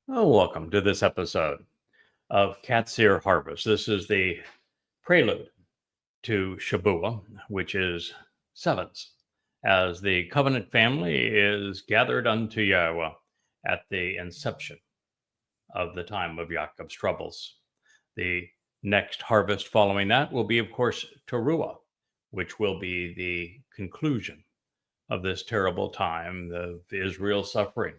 Oh, welcome to this episode of Qatsyr Harvest. This is the prelude to Shabuah, which is sevens, as the covenant family is gathered unto Yahowah at the inception of the time of Yaakov's troubles. The next harvest following that will be, of course, Towrah, which will be the conclusion of this terrible time of Israel's suffering.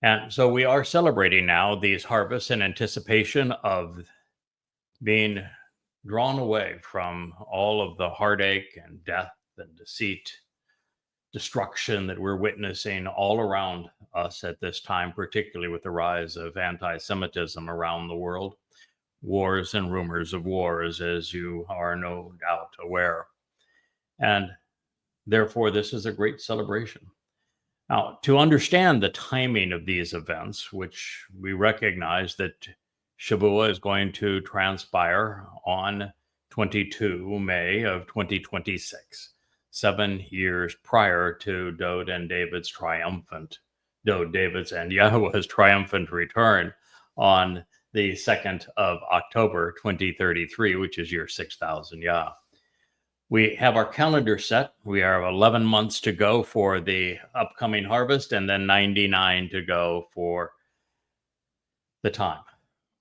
And so we are celebrating now these harvests in anticipation of being drawn away from all of the heartache and death and deceit, destruction that we're witnessing all around us at this time, particularly with the rise of anti Semitism around the world, wars and rumors of wars, as you are no doubt aware. And therefore, this is a great celebration. Now, to understand the timing of these events, which we recognize that Shabuah is going to transpire on 22 May of 2026, 7 years prior to David's and Yahowah's triumphant return on the 2nd of October 2033, which is year 6000 Yah. We have our calendar set. We have 11 months to go for the upcoming harvest and then 99 to go for the time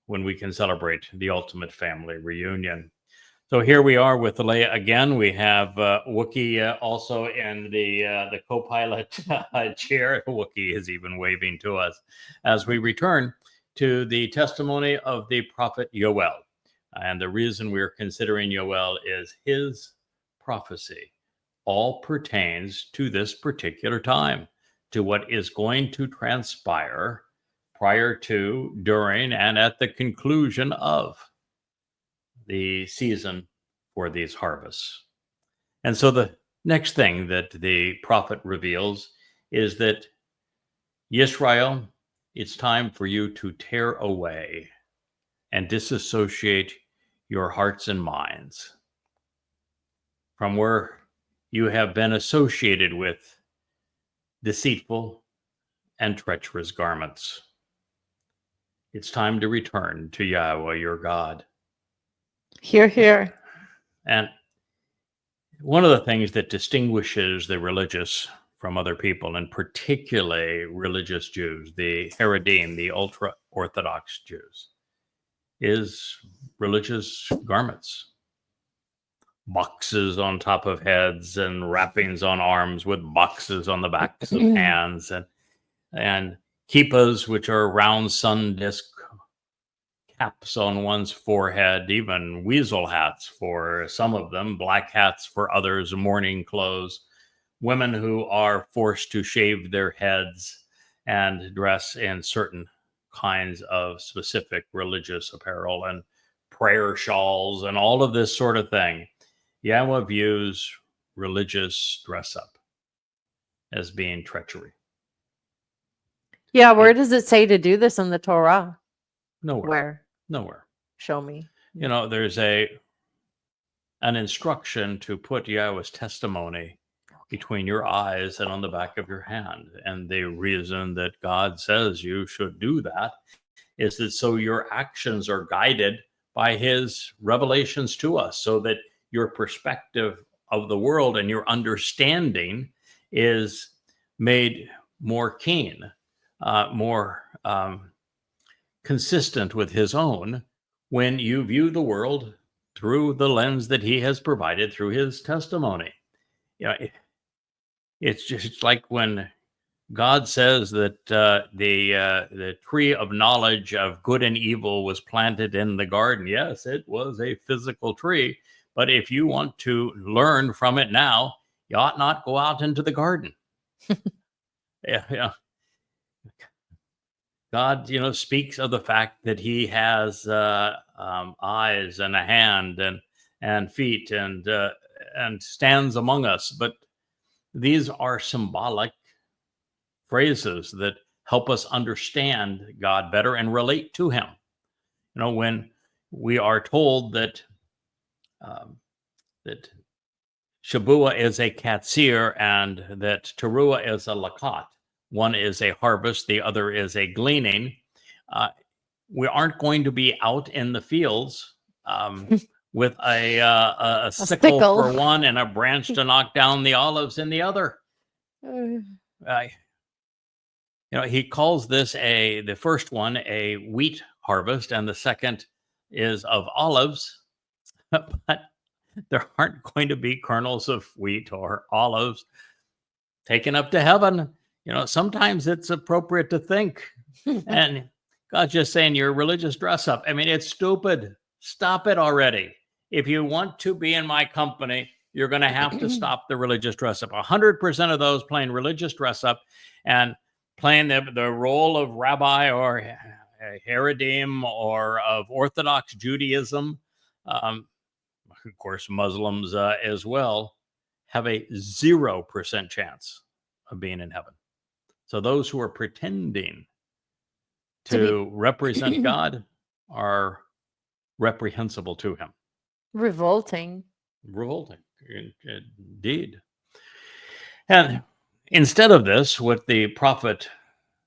when we can celebrate the ultimate family reunion. So here we are with Leah again. We have Wookie also in the co-pilot chair. Wookie is even waving to us as we return to the testimony of the prophet Yoel. And the reason we're considering Yoel is his prophecy all pertains to this particular time, to what is going to transpire prior to, during, and at the conclusion of the season for these harvests. And so the next thing that the prophet reveals is that, Yisrael, it's time for you to tear away and disassociate your hearts and minds from where you have been associated with deceitful and treacherous garments. It's time to return to Yahowah, your God. Hear, hear. And one of the things that distinguishes the religious from other people, and particularly religious Jews, the Haredim, the ultra-Orthodox Jews, is religious garments. Boxes on top of heads and wrappings on arms with boxes on the backs of hands, and kippas, which are round sun disk caps on one's forehead, even weasel hats for some of them, black hats for others, mourning clothes, women who are forced to shave their heads and dress in certain kinds of specific religious apparel and prayer shawls and all of this sort of thing. Yahowah views religious dress up as being treachery. Yeah, where does it say to do this in the Torah? Nowhere. Where? Nowhere. Show me. You know, there's an instruction to put Yahowah's testimony between your eyes and on the back of your hand. And the reason that God says you should do that is that so your actions are guided by his revelations to us, so that your perspective of the world and your understanding is made more keen, more consistent with his own when you view the world through the lens that he has provided through his testimony. You know, it's just like when God says that the tree of knowledge of good and evil was planted in the garden. Yes, it was a physical tree, but if you want to learn from it now, you ought not go out into the garden. Yeah. God, speaks of the fact that he has eyes and a hand and feet and stands among us. But these are symbolic phrases that help us understand God better and relate to him. When we are told that that Shabuah is a Qatsyr and that Towrah is a lakat, one is a harvest, the other is a gleaning, we aren't going to be out in the fields with a sickle sickle. for one and a branch to knock down the olives in the other. He calls this the first one a wheat harvest, and the second is of olives, but there aren't going to be kernels of wheat or olives taken up to heaven. Sometimes it's appropriate to think, and God's just saying your religious dress up. I mean, it's stupid. Stop it already. If you want to be in my company, you're going to have to stop the religious dress up. 100% of those playing religious dress up and playing the role of rabbi or Haredim or of Orthodox Judaism, of course, Muslims as well, have a 0% chance of being in heaven. So those who are pretending to represent God are reprehensible to him. Revolting. Indeed. And instead of this, what the prophet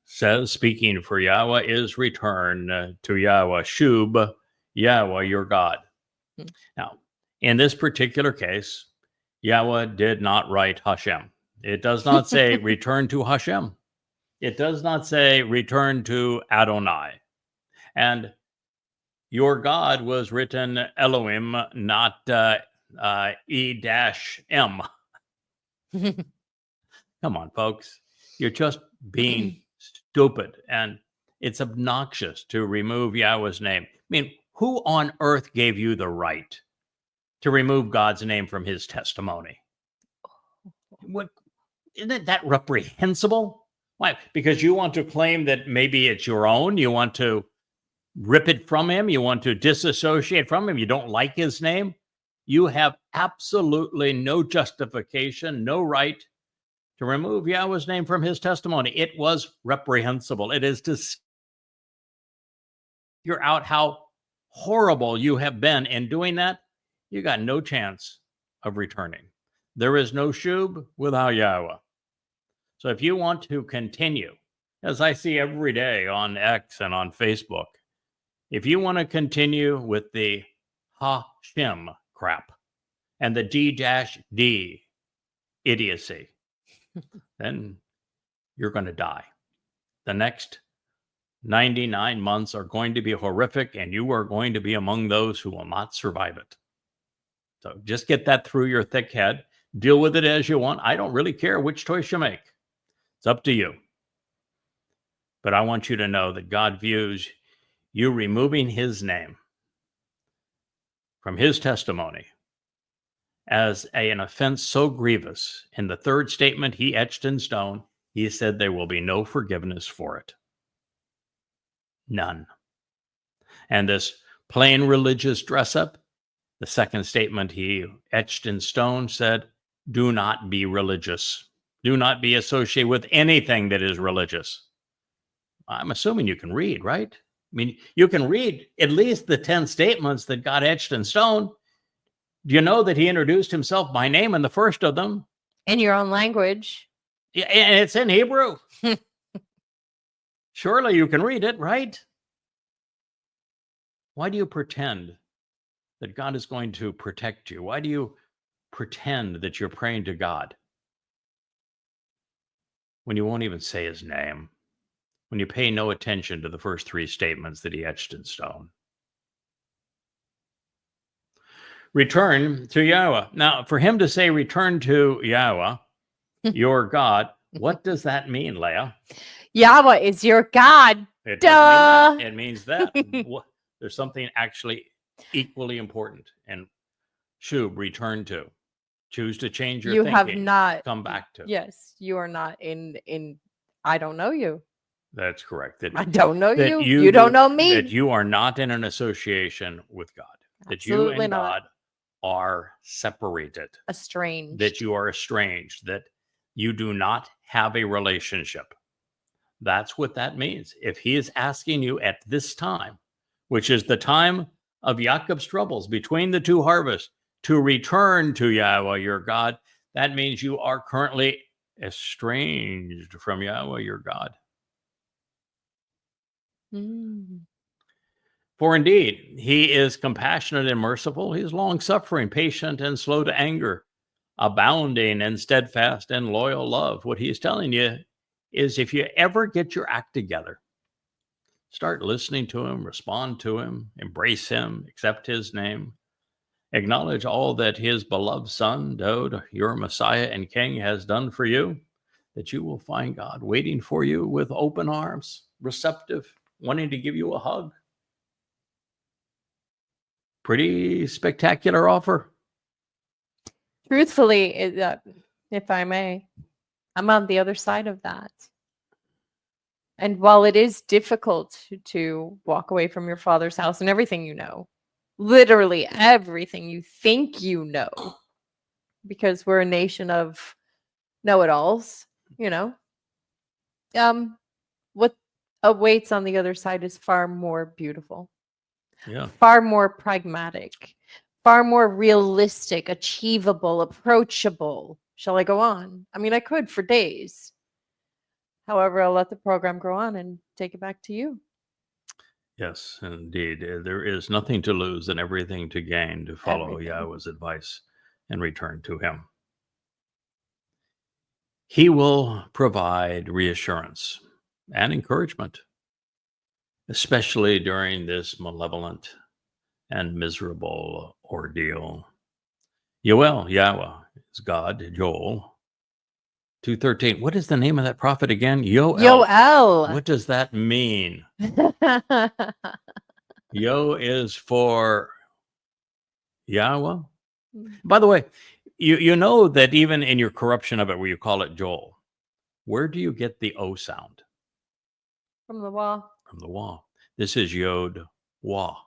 says, speaking for Yahweh, is return to Yahweh, Shub, Yahweh, your God. Now, in this particular case, Yahweh did not write Hashem. It does not say return to Hashem. It does not say return to Adonai. And your God was written Elohim, not E-M. Come on, folks. You're just being stupid. And it's obnoxious to remove Yahweh's name. I mean, who on earth gave you the right to remove God's name from his testimony? What, isn't that reprehensible? Why? Because you want to claim that maybe it's your own. You want to rip it from him. You want to disassociate from him. You don't like his name. You have absolutely no justification, no right to remove Yahweh's name from his testimony. It was reprehensible. It is to figure out how horrible you have been in doing that. You got no chance of returning. There is no shub without Yahweh. So if you want to continue, as I see every day on X and on Facebook, if you want to continue with the Hashem crap and the D-D idiocy, then you're going to die. The next 99 months are going to be horrific, and you are going to be among those who will not survive it. So just get that through your thick head. Deal with it as you want. I don't really care which choice you make. It's up to you. But I want you to know that God views you removing his name from his testimony as an offense so grievous. In the third statement he etched in stone, he said there will be no forgiveness for it. None. And this plain religious dress up, the second statement he etched in stone said, do not be religious. Do not be associated with anything that is religious. I'm assuming you can read, right? I mean, you can read at least the 10 statements that got etched in stone. Do you know that he introduced himself by name in the first of them? In your own language. Yeah, and it's in Hebrew. Surely you can read it, right? Why do you pretend that God is going to protect you? Why do you pretend that you're praying to God when you won't even say his name? When you pay no attention to the first three statements that he etched in stone? Return to Yahweh. Now, for him to say return to Yahweh, your God, what does that mean, Leah? Yahweh is your God. It Duh. It means that. There's something actually equally important. And Shub, return to. Choose to change your you thinking. Have not come back to. Yes, you are not in I don't know you. That's correct. I don't know you. You You don't know me. That you are not in an association with God. That Absolutely you and not. God are separated. Estranged. That you are estranged. That you do not have a relationship. That's what that means. If he is asking you at this time, which is the time of Jacob's troubles between the two harvests, to return to Yahweh your God, that means you are currently estranged from Yahweh your God. Mm. For indeed, he is compassionate and merciful. He is long-suffering, patient, and slow to anger, abounding in steadfast and loyal love. What he is telling you is if you ever get your act together, start listening to him, respond to him, embrace him, accept his name, acknowledge all that his beloved son, Dowd, your Messiah and King, has done for you, that you will find God waiting for you with open arms, receptive, wanting to give you a hug. Pretty spectacular offer. Truthfully, if I may, I'm on the other side of that. And while it is difficult to walk away from your father's house and everything you know, literally everything you think you know, because we're a nation of know-it-alls, what awaits on the other side is far more beautiful, far more pragmatic, far more realistic, achievable, approachable. Shall I go on? I mean, I could for days. However, I'll let the program go on and take it back to you. Yes, indeed. There is nothing to lose and everything to gain to follow Yahowah's advice and return to him. He will provide reassurance and encouragement, especially during this malevolent and miserable ordeal. Yahowah is God, Joel 2:13. What is the name of that prophet again? Yoel. What does that mean? Yo is for Yahowah. By the way, you know that even in your corruption of it, where you call it Joel, where do you get the O sound? From the wah. From the wah. This is Yod Wah.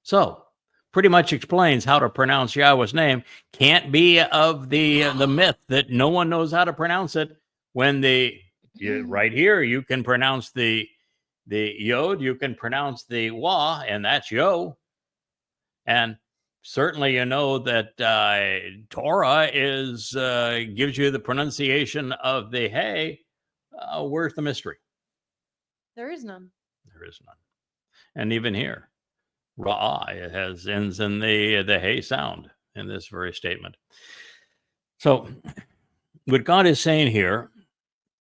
So, pretty much explains how to pronounce Yahweh's name. Can't be of the myth that no one knows how to pronounce it. When right here, you can pronounce the Yod, you can pronounce the Wah, and that's Yo. And certainly you know that Torah gives you the pronunciation of the Hey. Where's the mystery? There is none. There is none. And even here, Ra'ah ends in the Hey sound in this very statement. So what God is saying here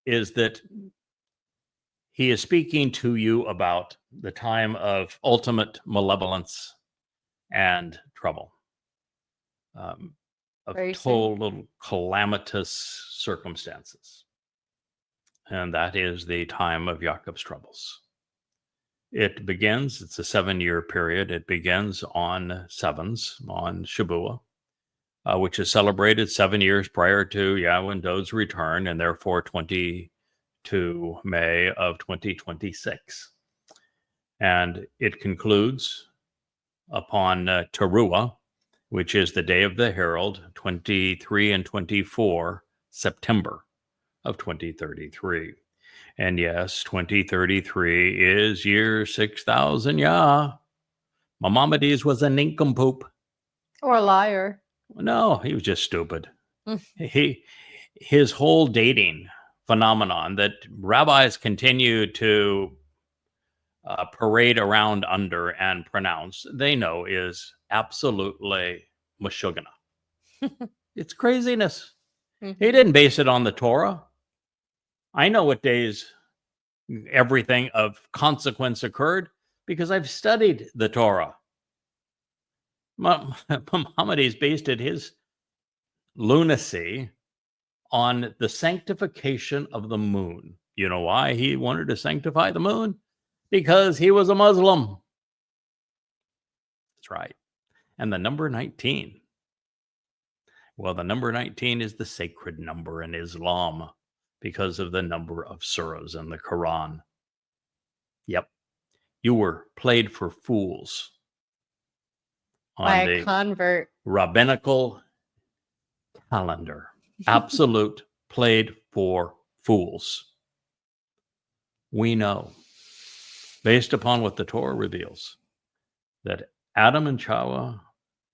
is that he is speaking to you about the time of ultimate malevolence and trouble, of total calamitous circumstances. And that is the time of Jacob's troubles. It begins, it's a 7-year period. It begins on sevens, on Shabuah, which is celebrated 7 years prior to Yahowah and Dowd's return, and therefore 22 May of 2026. And it concludes upon Towrah, which is the day of the herald, 23 and 24 September of 2033. And yes, 2033 is year 6,000 Yah. Maimonides was a nincompoop. Or a liar. No, he was just stupid. His whole dating phenomenon that rabbis continue to parade around under and pronounce, they know is absolutely mashugana. It's craziness. He didn't base it on the Torah. I know what days everything of consequence occurred because I've studied the Torah. Maimonides based his lunacy on the sanctification of the moon. You know why he wanted to sanctify the moon? Because he was a Muslim. That's right. And the number 19. Well, the number 19 is the sacred number in Islam because of the number of surahs in the Quran. Yep. You were played for fools on the convert rabbinical calendar. Absolute played for fools. We know, based upon what the Torah reveals, that Adam and Chava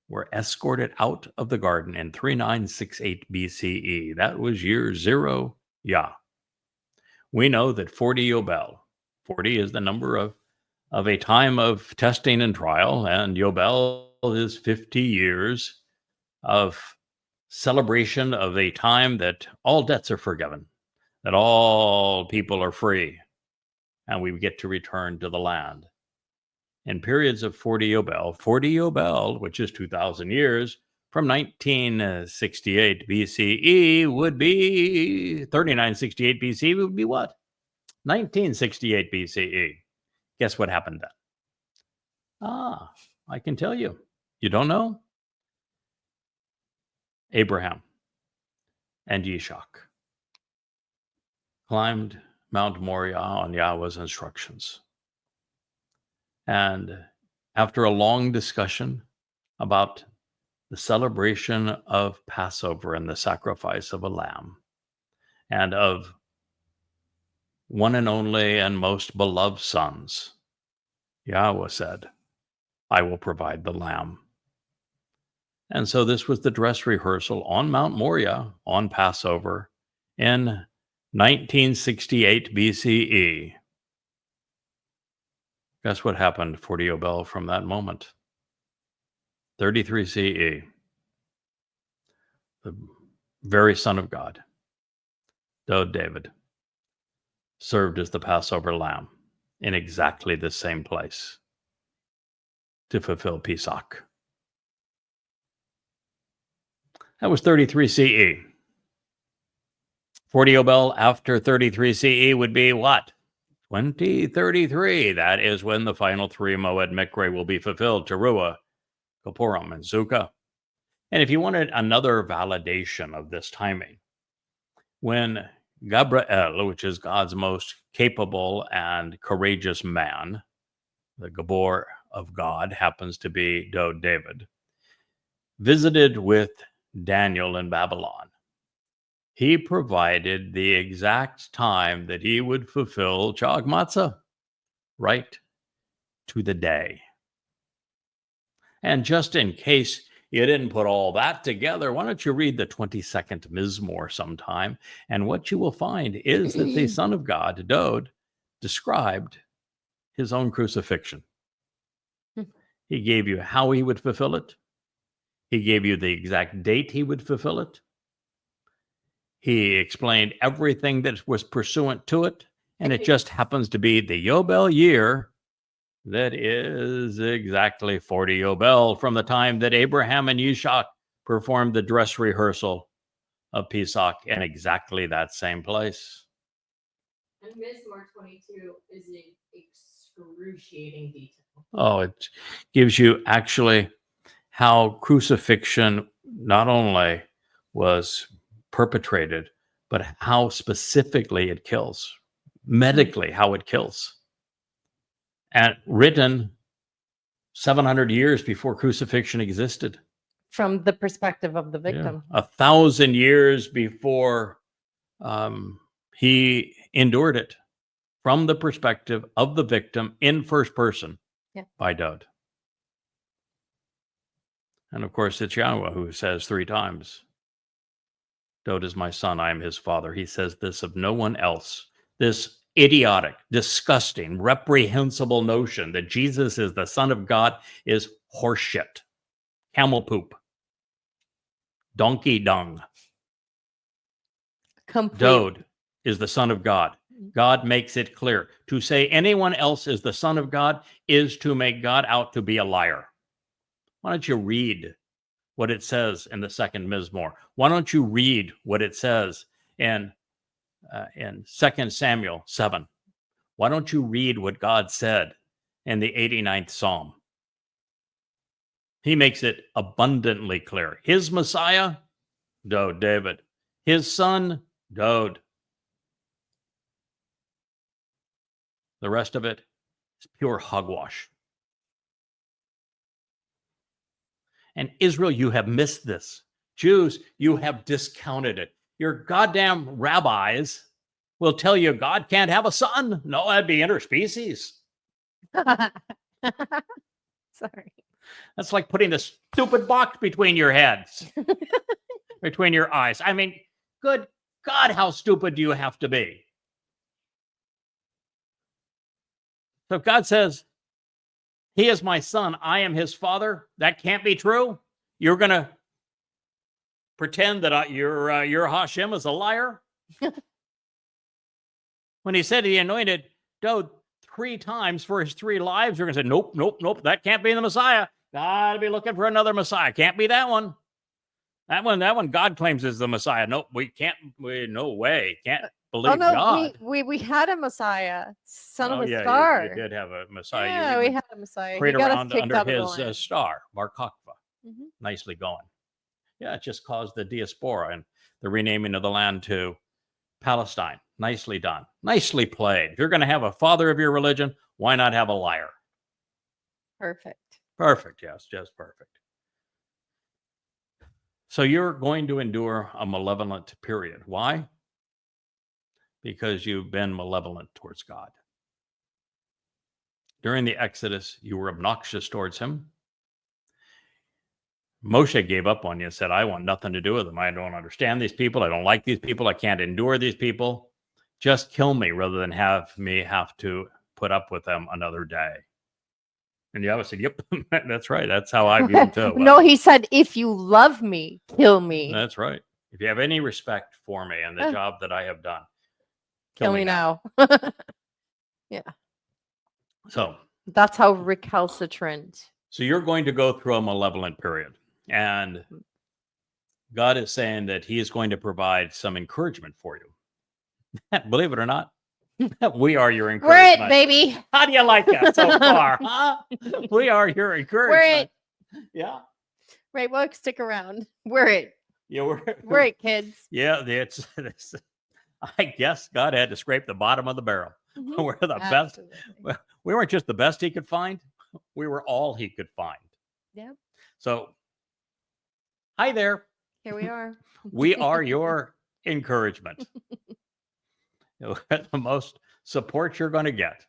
were escorted out of the garden in 3968 BCE. That was year 0 Yah. We know that 40 Yobel 40 is the number of a time of testing and trial, and Yobel is 50 years of celebration of a time that all debts are forgiven, that all people are free, and we get to return to the land. In periods of 40 Yobel, which is 2,000 years, from 1968 BCE would be 3968 BCE would be what? 1968 BCE. Guess what happened then? I can tell you. You don't know? Abraham and Yishak climbed Mount Moriah on Yahweh's instructions. And after a long discussion about the celebration of Passover and the sacrifice of a lamb, and of one and only and most beloved sons, Yahweh said, I will provide the lamb. And so this was the dress rehearsal on Mount Moriah on Passover in 1968 BCE. Guess what happened 40 Yobel from that moment? 33 CE. The very Son of God, David, served as the Passover lamb in exactly the same place to fulfill Pesach. That was 33 CE. 40 Yobel after 33 CE would be what? 2033. That is when the final three Moed Mikre will be fulfilled, Teruah, Kapurim, and Sukkah. And if you wanted another validation of this timing, when Gabriel, which is God's most capable and courageous man, the Gabor of God happens to be David, visited with Daniel in Babylon, he provided the exact time that he would fulfill Chag Matzah, right to the day. And just in case you didn't put all that together, why don't you read the 22nd Mizmor sometime? And what you will find is that the Son of God, Dod, described his own crucifixion. He gave you how he would fulfill it. He gave you the exact date he would fulfill it. He explained everything that was pursuant to it. And it just happens to be the Yobel year that is exactly 40 Yobel from the time that Abraham and Yishak performed the dress rehearsal of Pesach in exactly that same place. And Mizmor 22 is in excruciating detail. Oh, it gives you actually how crucifixion not only was perpetrated, but how specifically it kills, medically how it kills. And written 700 years before crucifixion existed. From the perspective of the victim. Yeah. 1,000 years before he endured it, from the perspective of the victim in first person by Dod. And of course, it's Yahweh who says 3 times, Dod is my son, I am his father. He says this of no one else. This idiotic, disgusting, reprehensible notion that Jesus is the Son of God is horseshit. Camel poop. Donkey dung. Dod is the Son of God. God makes it clear. To say anyone else is the Son of God is to make God out to be a liar. Why don't you read what it says in the second Mizmor? Why don't you read what it says in 2 Samuel 7? Why don't you read what God said in the 89th Psalm? He makes it abundantly clear. His Messiah, David. His son, Dod. The rest of it is pure hogwash. And Israel, you have missed this. Jews, you have discounted it. Your goddamn rabbis will tell you God can't have a son. No, that'd be interspecies. Sorry. That's like putting this stupid box between your heads, between your eyes. I mean, good God, how stupid do you have to be? So if God says, he is my son, I am his father, that can't be true. You're going to pretend that your Hashem is a liar? When he said he anointed David 3 times for his 3 lives, you're going to say, nope, nope, nope, that can't be the Messiah. Gotta be looking for another Messiah. Can't be that one. That one God claims is the Messiah. Nope, we can't, no way. Can't believe God. We had a Messiah, son of a yeah, star. you did have a Messiah. Yeah, we had a Messiah. Prayed He got us around kicked under out of the his land. star, Bar Kokhba. Nicely going. Yeah, it just caused the diaspora and the renaming of the land to Palestine. Nicely done. Nicely played. If you're going to have a father of your religion, why not have a liar? Perfect. Perfect. Yes, just perfect. So you're going to endure a malevolent period. Why? Because you've been malevolent towards God. During the Exodus, you were obnoxious towards him. Moshe gave up on you and said, I want nothing to do with them. I don't understand these people. I don't like these people. I can't endure these people. Just kill me rather than have me have to put up with them another day. And Yahweh said, yep, that's right. That's how I view them too. No, he said, if you love me, kill me. That's right. If you have any respect for me and the job that I have done, kill me now. Yeah. So that's how recalcitrant. So you're going to go through a malevolent period. And God is saying that he is going to provide some encouragement for you. Believe it or not, we are your encouragement. We're it, baby. How do you like that so far? Huh? We are your encouragement. We're it. Yeah. Right. Well, stick around. We're it. Yeah, we're it, kids. Yeah, it's I guess God had to scrape the bottom of the barrel. We're the best. We weren't just the best he could find. We were all he could find. Yeah. So, hi there. Here we are. We are your encouragement. The most support you're going to get.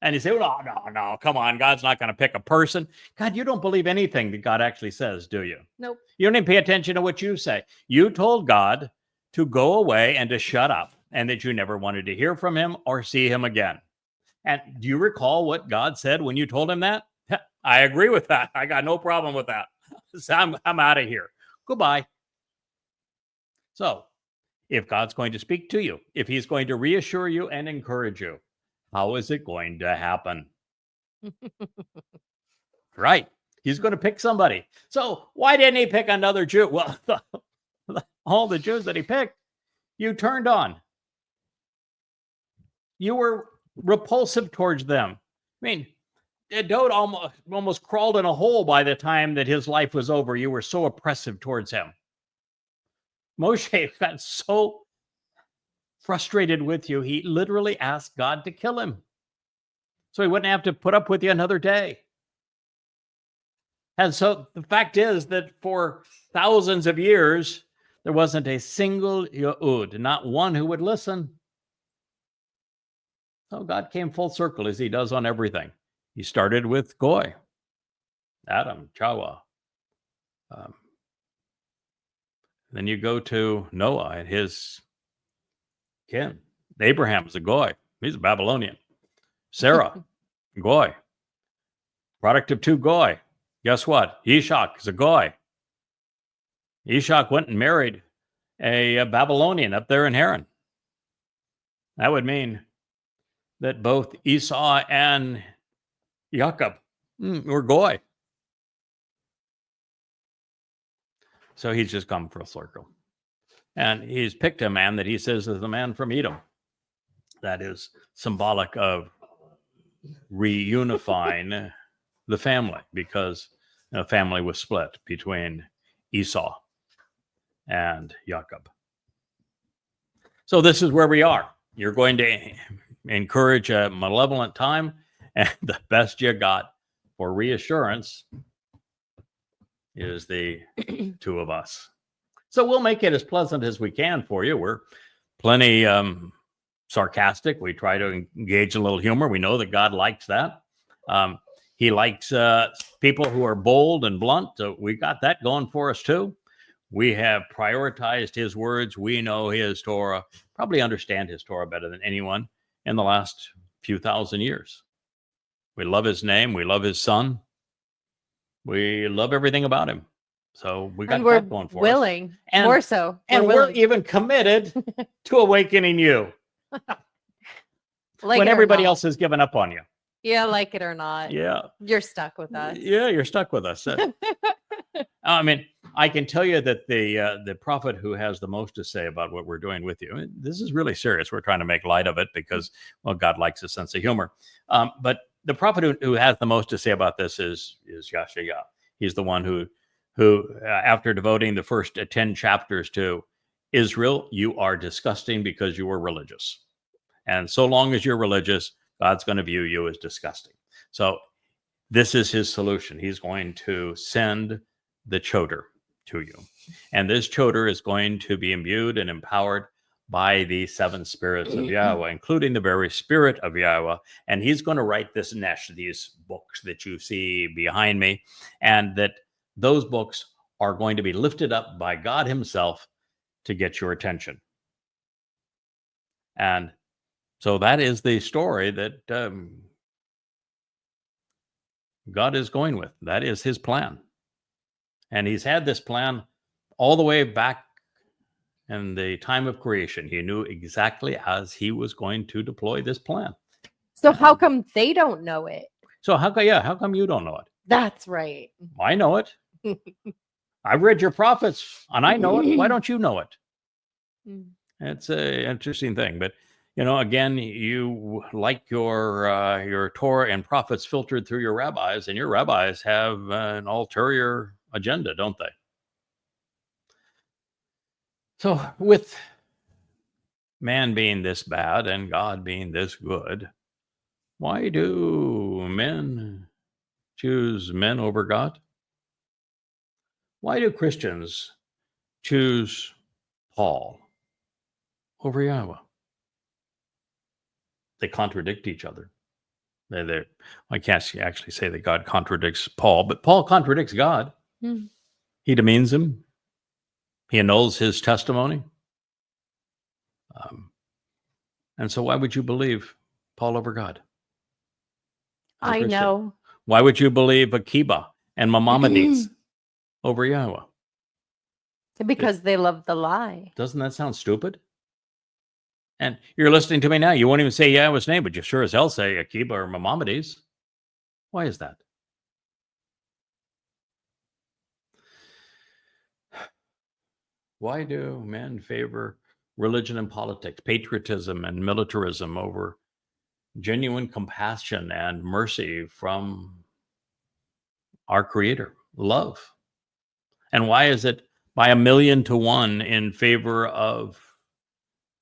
And you say, well, no, come on. God's not going to pick a person. God, you don't believe anything that God actually says, do you? Nope. You don't even pay attention to what you say. You told God to go away and to shut up and that you never wanted to hear from him or see him again. And do you recall what God said when you told him that? I agree with that. I got no problem with that. So I'm out of here. Goodbye. So if God's going to speak to you, if he's going to reassure you and encourage you, how is it going to happen? Right. He's going to pick somebody. So why didn't he pick another Jew? Well, all the Jews that he picked, you turned on. You were repulsive towards them. I mean, David almost crawled in a hole by the time that his life was over. You were so oppressive towards him. Moshe got so frustrated with you, he literally asked God to kill him so he wouldn't have to put up with you another day. And so the fact is that for thousands of years, there wasn't a single Yehud, not one who would listen. So God came full circle as he does on everything. He started with Goy, Adam, Chawah. Then you go to Noah and his kin. Abraham's a Goy. He's a Babylonian. Sarah, Goy. Product of 2 Goy. Guess what? Ishak is a Goy. Ishak went and married a Babylonian up there in Haran. That would mean that both Esau and Jacob were Goy. So he's just come full circle. And he's picked a man that he says is the man from Edom. That is symbolic of reunifying the family because the family was split between Esau and Jacob. So this is where we are. You're going to encourage a malevolent time, and the best you got for reassurance is the 2 of us. So we'll make it as pleasant as we can for you. We're plenty sarcastic. We try to engage a little humor. We know that God likes that. He likes people who are bold and blunt. So we got that going for us too. We have prioritized his words. We know his Torah, probably understand his Torah better than anyone in the last few thousand years. We love his name. We love his son. We love everything about him. So we got And we're that going for us. willing, And- more so. And we're willing. even committed to awakening you Like when it or everybody not. else has given up on you. Yeah, like it or not. Yeah. You're stuck with us. Yeah, you're stuck with us. I mean, I can tell you that the prophet who has the most to say about what we're doing with you, this is really serious. We're trying to make light of it because, well, God likes a sense of humor. But the prophet who has the most to say about this is Yahowah. He's the one who after devoting the first 10 chapters to Israel, you are disgusting because you were religious. And so long as you're religious, God's going to view you as disgusting. So this is his solution. He's going to send the choder to you. And this choder is going to be imbued and empowered by the 7 spirits of Yahowah, including the very spirit of Yahowah. And he's going to write this nesh, these books that you see behind me, and that those books are going to be lifted up by God himself to get your attention. And so that is the story that God is going with. That is his plan. And he's had this plan all the way back in the time of creation. He knew exactly as he was going to deploy this plan. So how come they don't know it? So how come you don't know it? That's right. I know it. I've read your prophets and I know it. Why don't you know it? It's an interesting thing. But, you know, again, you like your Torah and prophets filtered through your rabbis, and your rabbis have an ulterior agenda, don't they? So with man being this bad and God being this good, why do men choose men over God? Why do Christians choose Paul over Yahowah? They contradict each other. I can't actually say that God contradicts Paul, but Paul contradicts God. He demeans him. He annuls his testimony. And so why would you believe Paul over God? I know. Why would you believe Akiba and Maimonides over Yahowah? Because they love the lie. Doesn't that sound stupid? And you're listening to me now. You won't even say Yahowah's name, but you sure as hell say Akiba or Maimonides. Why is that? Why do men favor religion and politics, patriotism and militarism over genuine compassion and mercy from our Creator, love? And why is it by 1,000,000 to 1 in favor of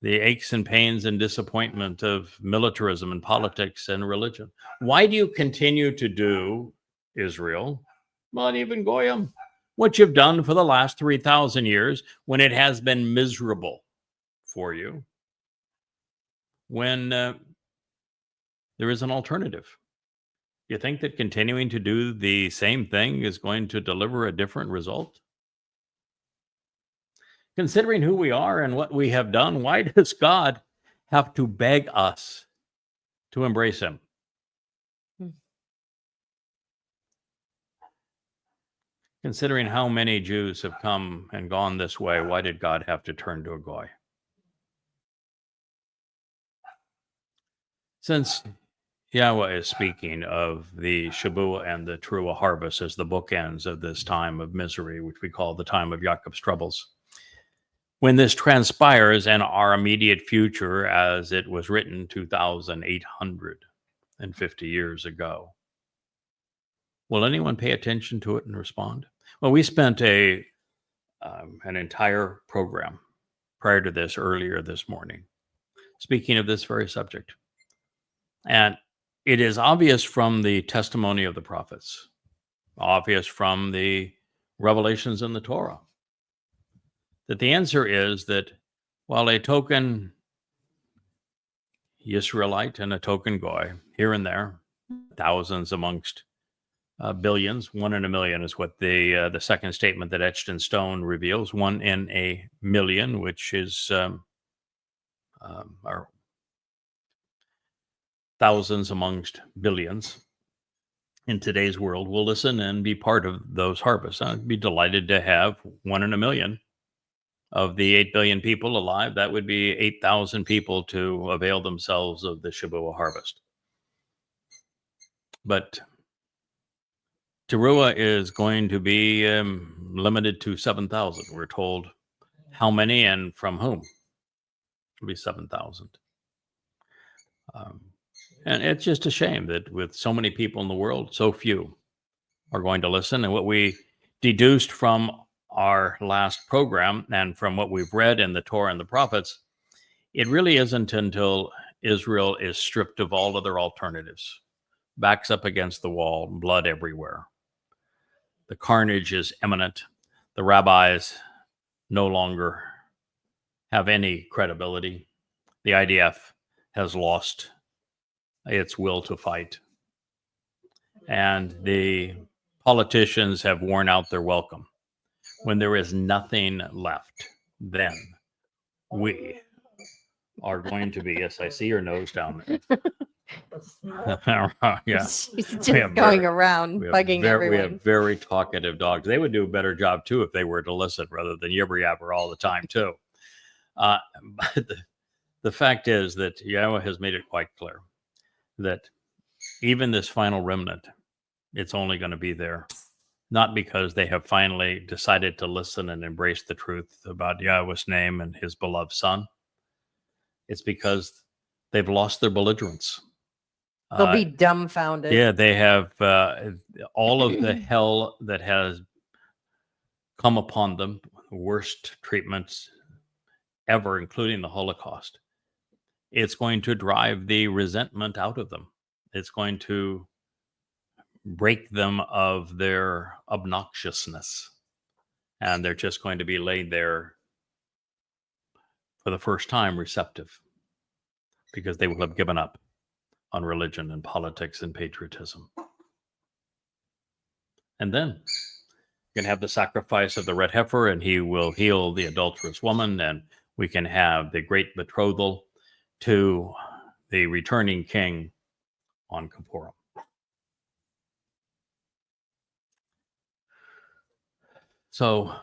the aches and pains and disappointment of militarism and politics and religion? Why do you continue to do, Israel, not even Goyim, what you've done for the last 3,000 years when it has been miserable for you, when there is an alternative? You think that continuing to do the same thing is going to deliver a different result? Considering who we are and what we have done, why does God have to beg us to embrace him? Considering how many Jews have come and gone this way, why did God have to turn to a Goy? Since Yahowah is speaking of the Shabuah and the Towrah harvest as the bookends of this time of misery, which we call the time of Yaakov's troubles, when this transpires in our immediate future, as it was written 2,850 years ago, will anyone pay attention to it and respond? Well, we spent an entire program prior to this earlier this morning speaking of this very subject. And it is obvious from the testimony of the prophets, obvious from the revelations in the Torah, that the answer is that while a token Yisraelite and a token Goy, here and there, thousands amongst billions, 1 in a million is what the second statement that etched in stone reveals, 1 in a million, which is or thousands amongst billions. in today's world will listen and be part of those harvests. I'd be delighted to have 1 in a million of the 8 billion people alive. That would be 8,000 people to avail themselves of the Shabuah harvest. But Towrah is going to be limited to 7,000. We're told how many and from whom. It'll be 7,000. And it's just a shame that with so many people in the world, so few are going to listen. And what we deduced from our last program and from what we've read in the Torah and the prophets, it really isn't until Israel is stripped of all other alternatives, backs up against the wall, blood everywhere. The carnage is imminent. The rabbis no longer have any credibility. The IDF has lost its will to fight. And the politicians have worn out their welcome. When there is nothing left, then we are going to be, yes, I see your nose down there. Yeah. She's just going around bugging everyone. We have very talkative dogs. They would do a better job too if they were to listen rather than yibber yabber all the time too. But the fact is that Yahowah has made it quite clear that even this final remnant, it's only going to be there, not because they have finally decided to listen and embrace the truth about Yahowah's name and his beloved son. It's because they've lost their belligerence. They'll be dumbfounded. Yeah, they have all of the hell that has come upon them, the worst treatments ever, including the Holocaust. It's going to drive the resentment out of them. It's going to break them of their obnoxiousness. And they're just going to be laid there for the first time receptive because they will have given up on religion and politics and patriotism. And then you can have the sacrifice of the red heifer, and he will heal the adulterous woman, and we can have the great betrothal to the returning king on Kippurim. So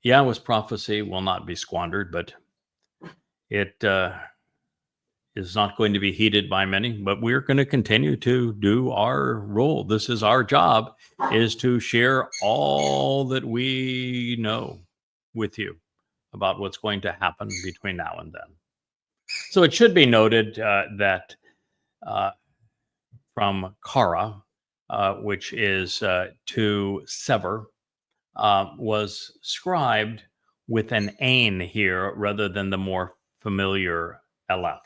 Yahowah's prophecy will not be squandered, but it is not going to be heeded by many, but we're going to continue to do our role. This is our job, is to share all that we know with you about what's going to happen between now and then. So it should be noted that from Kara, which is to sever, was scribed with an ain here rather than the more familiar aleph.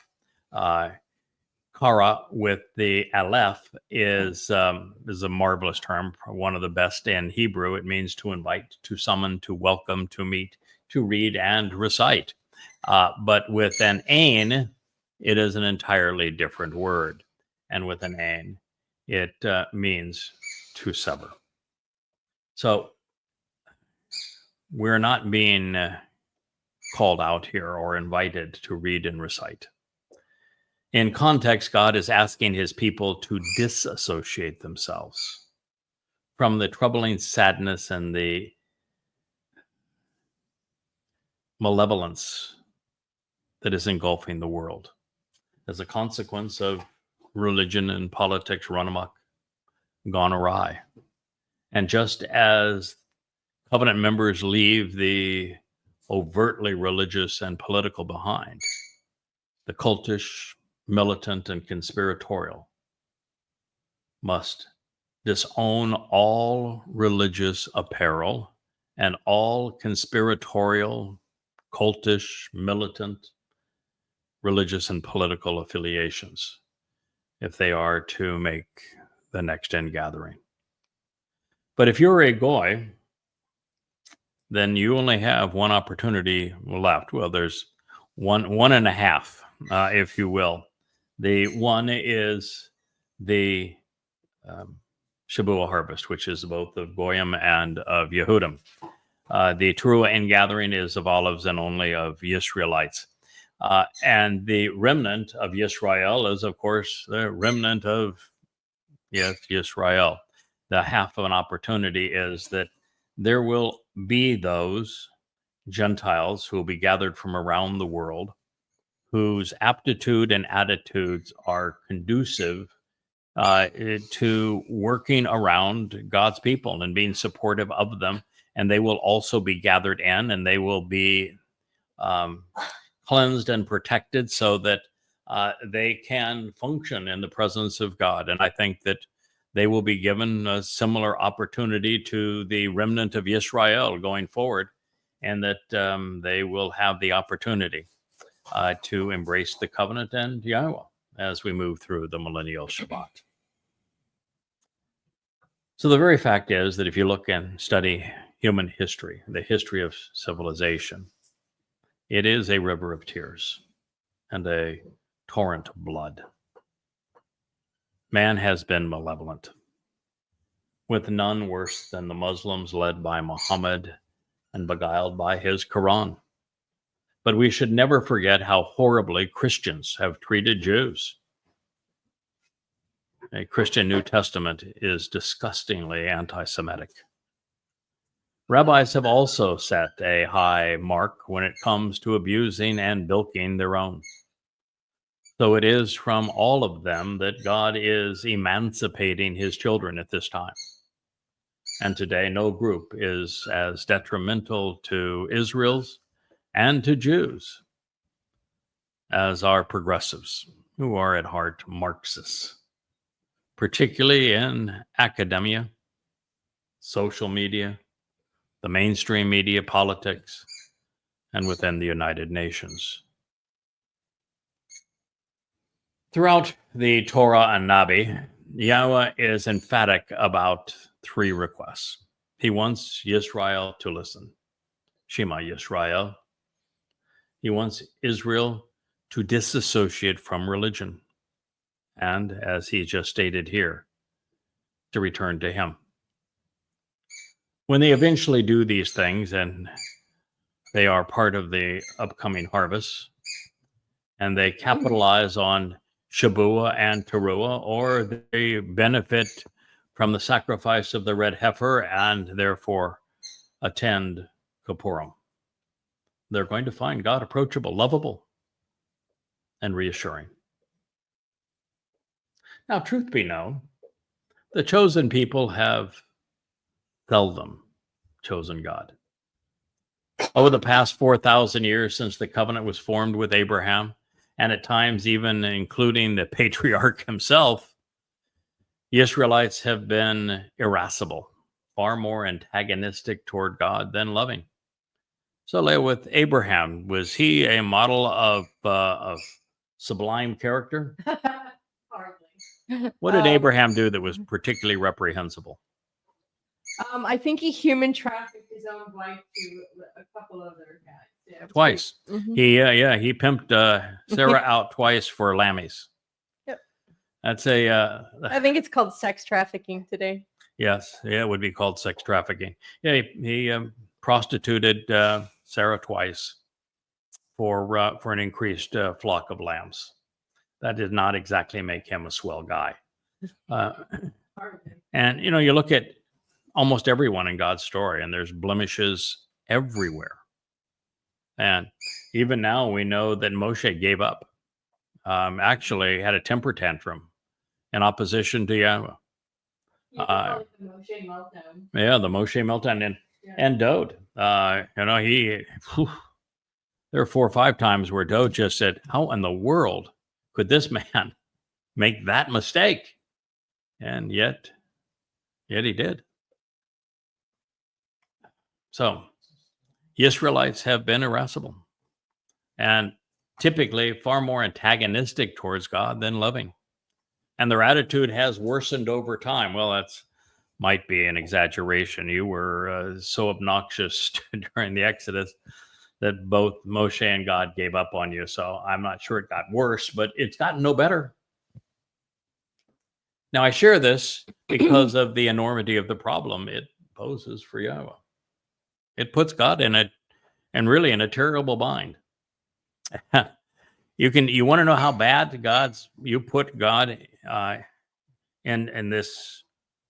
Kara with the aleph is a marvelous term, one of the best in Hebrew. It means to invite, to summon, to welcome, to meet, to read, and recite. But with an ain, it is an entirely different word. And with an ain, it means to sever. So we're not being called out here or invited to read and recite. In context, God is asking his people to disassociate themselves from the troubling sadness and the malevolence that is engulfing the world as a consequence of religion and politics run amok, gone awry. And just as covenant members leave the overtly religious and political behind, the cultish, militant, and conspiratorial must disown all religious apparel and all conspiratorial, cultish, militant, religious, and political affiliations if they are to make the next ingathering. But if you're a goy, then you only have one opportunity left. Well, there's one and a half, if you will. The one is the Shabuah harvest, which is both of Goyim and of Yehudim. The Towrah ingathering is of olives and only of Yisraelites. And the remnant of Yisrael is, of course, the remnant of yes, Yisrael. The half of an opportunity is that there will be those Gentiles who will be gathered from around the world whose aptitude and attitudes are conducive to working around God's people and being supportive of them. And they will also be gathered in, and they will be cleansed and protected so that they can function in the presence of God. And I think that they will be given a similar opportunity to the remnant of Israel going forward, and that they will have the opportunity to embrace the covenant and Yahowah as we move through the millennial Shabbat. So the very fact is that if you look and study human history, the history of civilization, it is a river of tears and a torrent of blood. Man has been malevolent, with none worse than the Muslims led by Muhammad and beguiled by his Quran. But we should never forget how horribly Christians have treated Jews. A Christian New Testament is disgustingly anti-Semitic. Rabbis have also set a high mark when it comes to abusing and bilking their own. So it is from all of them that God is emancipating his children at this time. And today, no group is as detrimental to Israel's and to Jews as are progressives, who are at heart Marxists, particularly in academia, social media, the mainstream media, politics, and within the United Nations. Throughout the Torah and Nabi, Yahowah is emphatic about three requests. He wants Yisrael to listen. Shema Yisrael. He wants Israel to disassociate from religion. And as he just stated here, to return to him. When they eventually do these things, and they are part of the upcoming harvest, and they capitalize on Shabuah and Teruah, or they benefit from the sacrifice of the red heifer and therefore attend Kippurim, they're going to find God approachable, lovable, and reassuring. Now, truth be known, the chosen people have seldom chosen God. Over the past 4,000 years since the covenant was formed with Abraham, and at times even including the patriarch himself, the Israelites have been irascible, far more antagonistic toward God than loving. So, with Abraham, was he a model of sublime character? Hardly. What did Abraham do that was particularly reprehensible? I think he human trafficked his own wife to a couple other guys. Yeah, Twice. Mm-hmm. He pimped Sarah out twice for lammies. Yep. That's a. I think it's called sex trafficking today. Yes, yeah, it would be called sex trafficking. Yeah, he prostituted Sarah twice for an increased flock of lambs. That did not exactly make him a swell guy. And you look at almost everyone in God's story, and there's blemishes everywhere. And even now, we know that Moshe gave up. Actually, had a temper tantrum in opposition to Yahowah. The Moshe meltdown. Yeah, the Moshe meltdown and Dode. There are 4 or 5 times where Dode just said, "How in the world could this man make that mistake?" And yet he did. So, Israelites have been irascible and typically far more antagonistic towards God than loving. And their attitude has worsened over time. Well, that's might be an exaggeration. You were so obnoxious during the Exodus that both Moshe and God gave up on you. So I'm not sure it got worse, but it's gotten no better. Now, I share this because of the enormity of the problem it poses for Yahowah. It puts God in a terrible bind. You want to know how bad you put God in this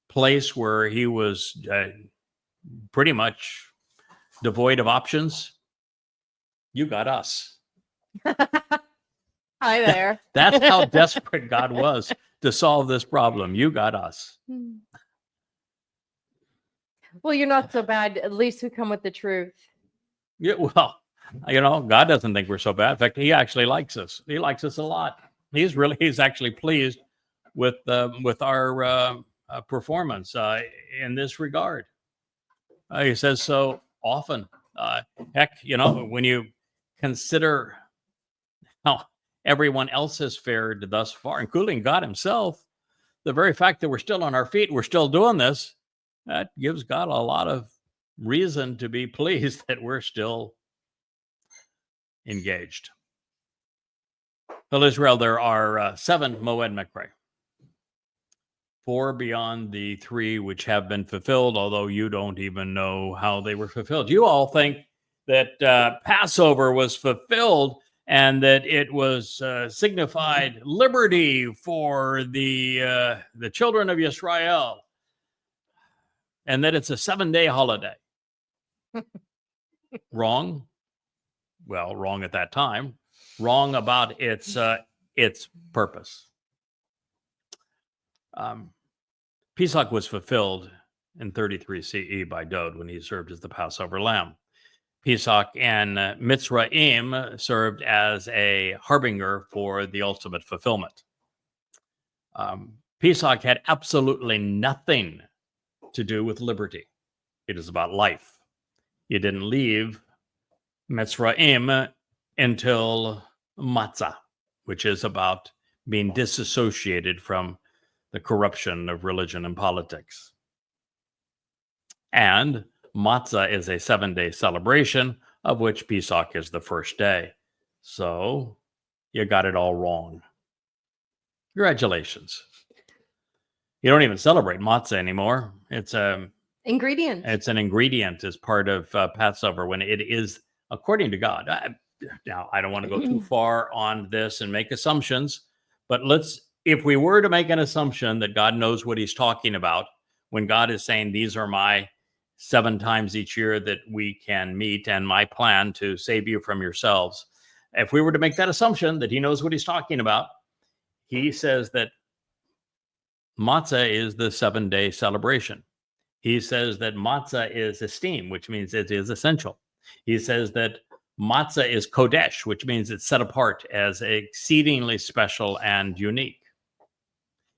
place where he was pretty much devoid of options. You got us. Hi there. That's how desperate God was to solve this problem. You got us. Well, you're not so bad. At least we come with the truth. Yeah, well, God doesn't think we're so bad. In fact, he actually likes us. He likes us a lot. He's actually pleased with our performance in this regard. He says so often. Heck, when you consider how everyone else has fared thus far, including God himself, the very fact that we're still on our feet, we're still doing this, that gives God a lot of reason to be pleased that we're still engaged. Well, Israel, there are 7 Moed Mekre, 4 beyond the 3 which have been fulfilled, although you don't even know how they were fulfilled. You all think that Passover was fulfilled and that it was signified liberty for the children of Israel, and that it's a 7-day holiday. Wrong. Well, wrong at that time. Wrong about its purpose. Pesach was fulfilled in 33 CE by Dod when he served as the Passover lamb. Pesach and Mitzrayim served as a harbinger for the ultimate fulfillment. Pesach had absolutely nothing to do with liberty. It is about life. You didn't leave Mitzrayim until Matzah, which is about being disassociated from the corruption of religion and politics. And Matzah is a 7-day celebration, of which Pesach is the first day. So you got it all wrong. Congratulations. You don't even celebrate matzah anymore. It's Ingredient. It's an ingredient as part of Passover when it is according to God. Now, I don't want to go too far on this and make assumptions, but if we were to make an assumption that God knows what he's talking about, when God is saying, these are my 7 times each year that we can meet and my plan to save you from yourselves. If we were to make that assumption that he knows what he's talking about, he says that matzah is the 7-day celebration. He says that matzah is esteemed, which means it is essential. He says that matzah is kodesh, which means it's set apart as exceedingly special and unique.